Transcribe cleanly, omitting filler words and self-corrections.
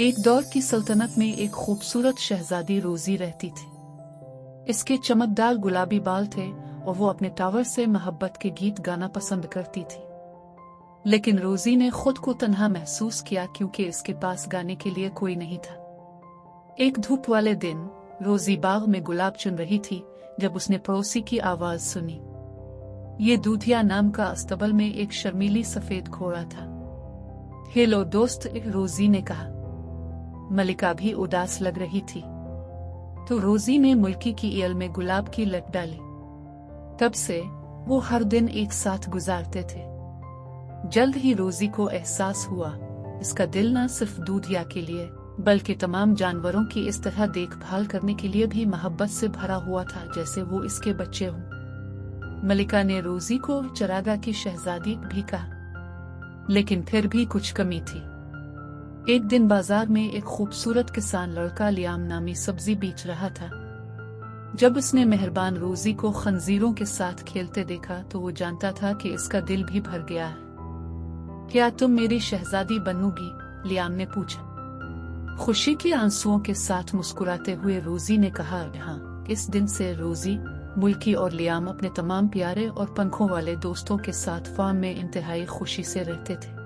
एक दौर की सल्तनत में एक खूबसूरत शहजादी रोजी रहती थी। इसके चमकदार गुलाबी बाल थे और वो अपने टावर से मोहब्बत के गीत गाना पसंद करती थी। लेकिन रोजी ने खुद को तन्हा महसूस किया क्योंकि इसके पास गाने के लिए कोई नहीं था। एक धूप वाले दिन रोजी बाग में गुलाब चुन रही थी जब उसने पड़ोसी की आवाज सुनी। ये दूधिया नाम का अस्तबल में एक शर्मीली सफेद घोड़ा था। हेलो दोस्त, रोजी ने कहा। मलिका भी उदास लग रही थी, तो रोजी ने मुल्की की ईयल में गुलाब की लट डाली। तब से वो हर दिन एक साथ गुजारते थे। जल्द ही रोजी को एहसास हुआ इसका दिल न सिर्फ दूधिया के लिए बल्कि तमाम जानवरों की इस तरह देखभाल करने के लिए भी मोहब्बत से भरा हुआ था जैसे वो इसके बच्चे हों। मलिका ने रोजी को चरागाह की शहजादी भी कहा, लेकिन फिर भी कुछ कमी थी। एक दिन बाजार में एक खूबसूरत किसान लड़का लियाम नामी सब्जी बेच रहा था। जब उसने मेहरबान रोजी को खंजीरों के साथ खेलते देखा तो वो जानता था कि इसका दिल भी भर गया है। क्या तुम मेरी शहजादी बनोगी? लियाम ने पूछा। खुशी के आंसुओं के साथ मुस्कुराते हुए रोजी ने कहा, हाँ। इस दिन से रोजी, मुल्की और लियाम अपने तमाम प्यारे और पंखों वाले दोस्तों के साथ फार्म में इंतहाई खुशी से रहते थे।